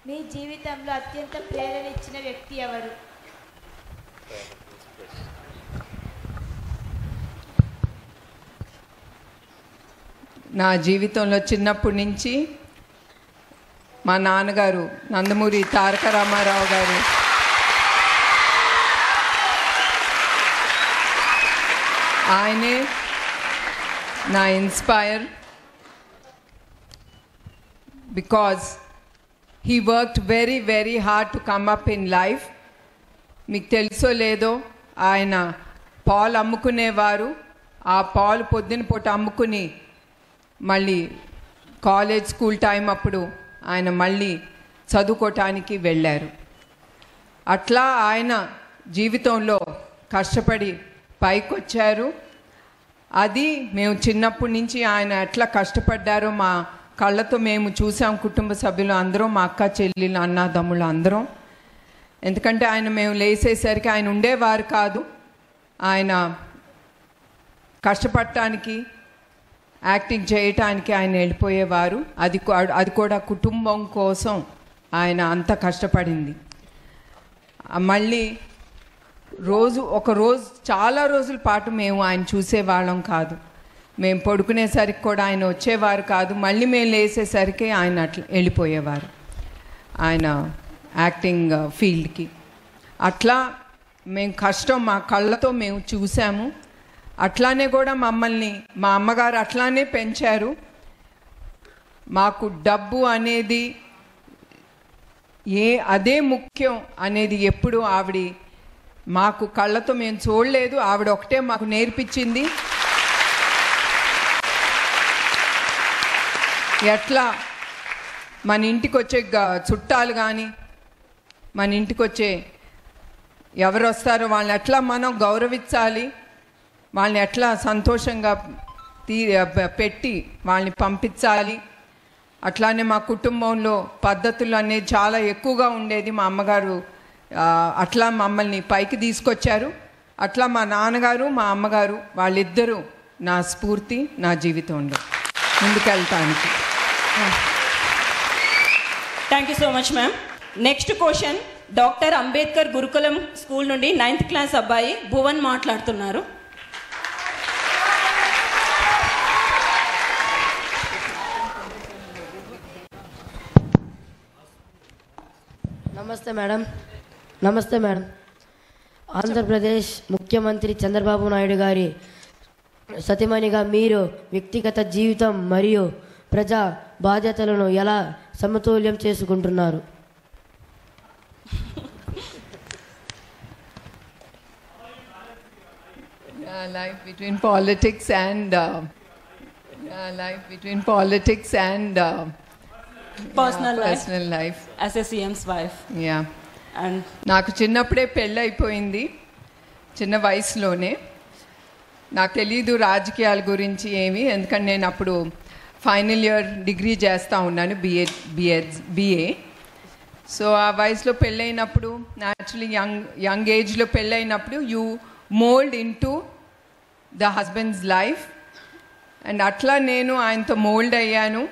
మీ జీవితంలో అత్యంత ప్రేరణ ఇచ్చిన వ్యక్తి ఎవరు? నా జీవితంలో చిన్నప్పటి నుంచి మా నాన్నగారు నందమూరి తారక రామారావు గారు ఆయనే నా inspire because he worked very very hard to come up in life. మీకు తెలుసో లేదో ఆయన పాలు అమ్ముకునేవారు. ఆ పాలు పొద్దున పూట అమ్ముకుని మళ్ళీ కాలేజ్ స్కూల్ టైం అప్పుడు ఆయన మళ్ళీ చదువుకోవటానికి వెళ్ళారు. అట్లా ఆయన జీవితంలో కష్టపడి పైకొచ్చారు. అది మేము చిన్నప్పటి నుంచి ఆయన ఎట్లా కష్టపడ్డారో మా కళ్ళతో మేము చూసాం. కుటుంబ సభ్యులు అందరం, మా అక్క చెల్లెలు అన్నదమ్ముళ్ళు అందరం. ఎందుకంటే ఆయన మేము లేసేసరికి ఆయన ఉండేవారు కాదు. ఆయన కష్టపడటానికి యాక్టింగ్ చేయటానికి ఆయన వెళ్ళిపోయేవారు. అది కూడా కుటుంబం కోసం ఆయన అంత కష్టపడింది. మళ్ళీ ఒక రోజు చాలా రోజుల పాటు మేము ఆయన చూసేవాళ్ళం కాదు. మేము పడుకునేసరికి కూడా ఆయన వచ్చేవారు కాదు. మళ్ళీ మేము లేసేసరికి ఆయన అట్లా వెళ్ళిపోయేవారు ఆయన యాక్టింగ్ ఫీల్డ్కి. అట్లా మేము కష్టం మా కళ్ళతో మేము చూసాము. అట్లానే కూడా మమ్మల్ని మా అమ్మగారు అట్లానే పెంచారు. మాకు డబ్బు అనేది అదే ముఖ్యం అనేది ఎప్పుడు ఆవిడ మాకు కళ్ళతో మేము చూడలేదు. ఆవిడ ఒకటే మాకు నేర్పించింది, ఎట్లా మన ఇంటికి వచ్చే చుట్టాలు కానీ మన ఇంటికి వచ్చే ఎవరు వస్తారో వాళ్ళని ఎట్లా మనం గౌరవించాలి, వాళ్ళని ఎట్లా సంతోషంగా పెట్టి వాళ్ళని పంపించాలి. అట్లానే మా కుటుంబంలో పద్ధతులు అనేది చాలా ఎక్కువగా ఉండేది. మా అమ్మగారు అట్లా మమ్మల్ని పైకి తీసుకొచ్చారు. అట్లా మా నాన్నగారు మా అమ్మగారు వాళ్ళిద్దరూ నా స్ఫూర్తి నా జీవితంలో ముందుకెళ్తానికి. Thank you so much ma'am. Next question doctor Ambedkar Gurukulam school నుండి 9th క్లాస్ అబ్బాయి భువన్ మాట్లాడుతున్నారు. నమస్తే మేడం. నమస్తే మేడం. ఆంధ్రప్రదేశ్ ముఖ్యమంత్రి చంద్రబాబు నాయుడు గారి సతీమణిగా మీరు వ్యక్తిగత జీవితం మరియు ప్రజా బాధ్యతలను ఎలా సమతుల్యం చేసుకుంటున్నారు? Life between politics and personal life as a CM's wife. Yeah. And నాకు చిన్నప్పుడే పెళ్ళి అయిపోయింది, చిన్న వయసులోనే. నాకు తెలీదు రాజకీయాల గురించి ఏమి, ఎందుకంటే నేను అప్పుడు ఫైనల్ ఇయర్ డిగ్రీ చేస్తూ ఉన్నాను, బిఏ. సో ఆ వయసులో పెళ్ళైనప్పుడు న్యాచురలీ యంగ్ ఏజ్లో పెళ్ళైనప్పుడు you mould into the husband's life. And అట్లా నేను ఆయనతో మోల్డ్ అయ్యాను.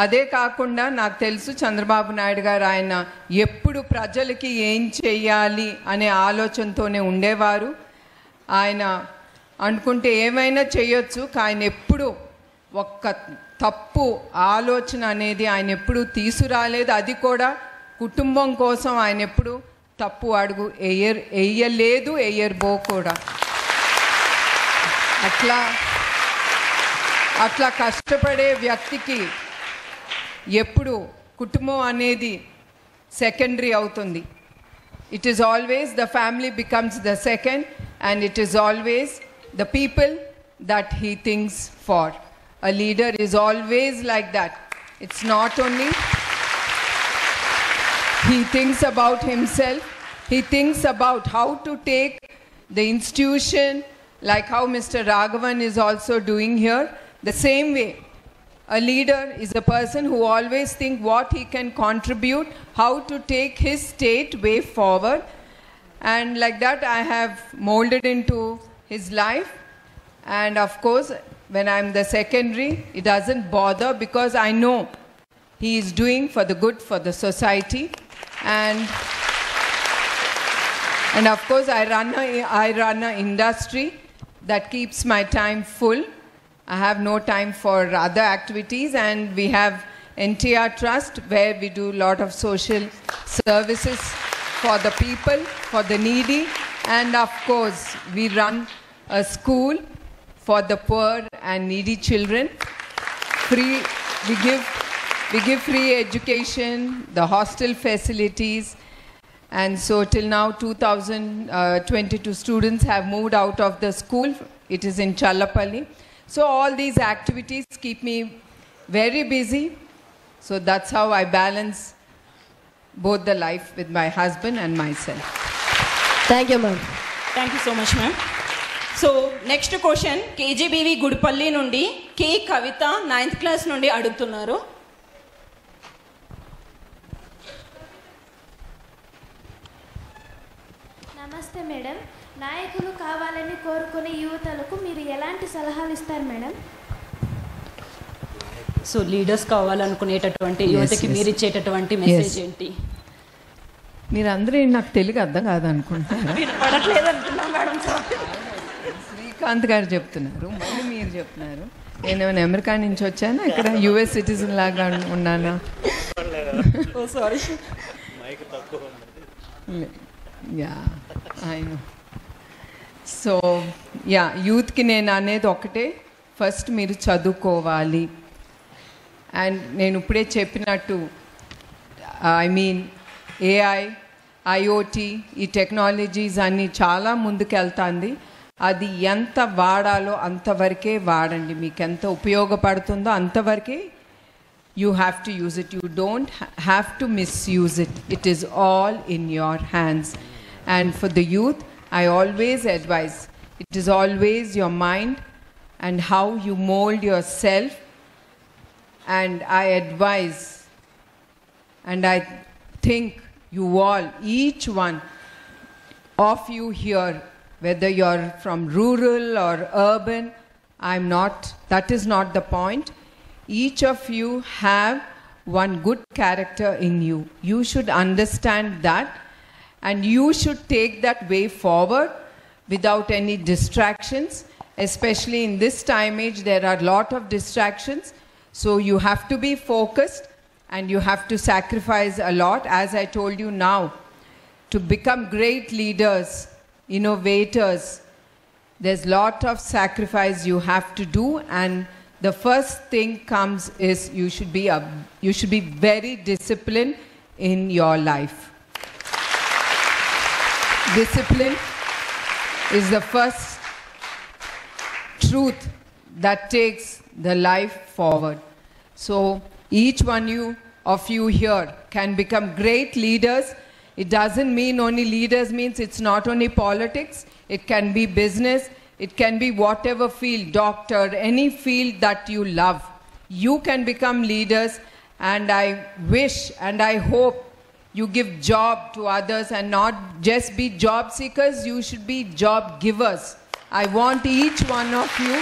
అదే కాకుండా నాకు తెలుసు చంద్రబాబు నాయుడు గారు ఆయన ఎప్పుడు ప్రజలకి ఏం చెయ్యాలి అనే ఆలోచనతోనే ఉండేవారు. ఆయన అనుకుంటే ఏమైనా చేయొచ్చు, ఆయన ఎప్పుడు ఒక్క తప్పు ఆలోచన అనేది ఆయన ఎప్పుడు తీసుకురాలేదు. అది కూడా కుటుంబం కోసం ఆయన ఎప్పుడు తప్పు అడుగు వేయలేదు, వేయబో కూడా. అట్లా కష్టపడే వ్యక్తికి ఎప్పుడు కుటుంబం అనేది సెకండరీ అవుతుంది. It is always the family becomes the second and it is always the people that he thinks far. A leader is always like that. It's not only he thinks about himself, he thinks about how to take the institution, like how Mr. Raghavan is also doing here. The same way, a leader is a person who always thinks what he can contribute, how to take his state way forward. And like that I have molded into his life. And of course, when I'm the secondary, it doesn't bother because I know he is doing for the good for the society. And of course, I run an industry that keeps my time full. I have no time for other activities, and we have NTR Trust, where we do a lot of social services for the people, for the needy, and of course, we run a school for the poor and needy children. We give free education, the hostel facilities. And so till now, 2,022 students have moved out of the school. It is in Challapalli. So all these activities keep me very busy. So that's how I balance both the life with my husband and myself. Thank you, ma'am. Thank you so much ma'am. So next question KGBV Gudipalli నుండి కే కవిత 9th class నుండి అడుగుతున్నారు. నమస్తే madam. నాయకులు కావాలని కోరుకునే యువతలకు మీరు ఎలాంటి సలహాలు ఇస్తారు మేడం? సో లీడర్స్ కావాలనుకునేటటువంటి యువతకి మీరు ఇచ్చేటటువంటి మెసేజ్ ఏంటి? మీరందరూ నాకు తెలుగు అర్థం కాదనుకుంటున్నారు. శ్రీకాంత్ గారు చెప్తున్నారు, మళ్ళీ మీరు చెప్తున్నారు. నేను అమెరికా నుంచి వచ్చాను, ఇక్కడ యుఎస్ సిటిజన్ లాగా ఉన్నానా? Sorry. Yeah I know. So yeah, యూత్కి నేను అనేది ఒకటే, ఫస్ట్ మీరు చదువుకోవాలి. అండ్ నేను ఇప్పుడే చెప్పినట్టు ఐ మీన్ ఏఐ, ఐఓటీ, ఈ టెక్నాలజీస్ అన్నీ చాలా ముందుకెళ్తుంది. అది ఎంత వాడాలో అంతవరకే వాడండి. మీకు ఎంత ఉపయోగపడుతుందో అంతవరకే you have to use it. You don't have to misuse it. It is all in your hands. And for the youth, I always advise, it is always your mind and how you mold yourself. And I advise, and I think you all, each one of you here, whether you're from rural or urban, that is not the point. Each of you have one good character in you. You should understand that, and you should take that way forward without any distractions. Especially in this time age, there are a lot of distractions. So you have to be focused, and you have to sacrifice a lot. As I told you now, to become great leaders, innovators, there's a lot of sacrifice you have to do. And the first thing comes is you should be very disciplined in your life. Discipline is the first truth that takes the life forward. So each one of you here can become great leaders. It doesn't mean only leaders means it's not only politics. It can be business. It can be whatever field, doctor, any field that you love. You can become leaders, and I wish and I hope you give job to others and not just be job seekers. You should be job givers. I want each one of you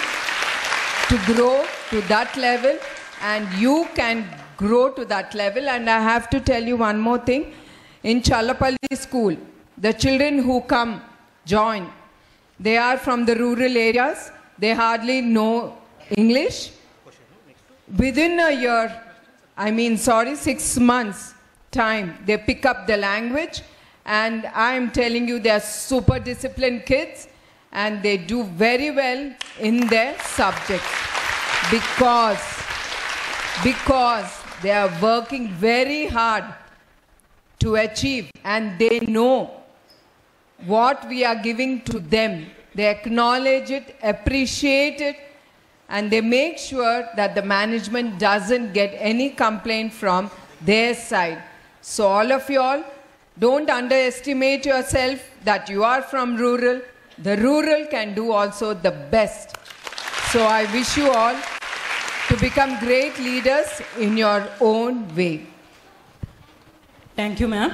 to grow to that level, and you can grow to that level. And I have to tell you one more thing. In Challapalli school, the children who come, join, they are from the rural areas. They hardly know English. Within a year, 6 months time, they pick up the language. And I am telling you, they are super disciplined kids, and they do very well in their subjects because they are working very hard to achieve, and they know what we are giving to them. They acknowledge it, appreciate it, and they make sure that the management doesn't get any complaint from their side. So all of you all, don't underestimate yourself that you are from rural. The rural can do also the best. So I wish you all to become great leaders in your own way. Thank you ma'am.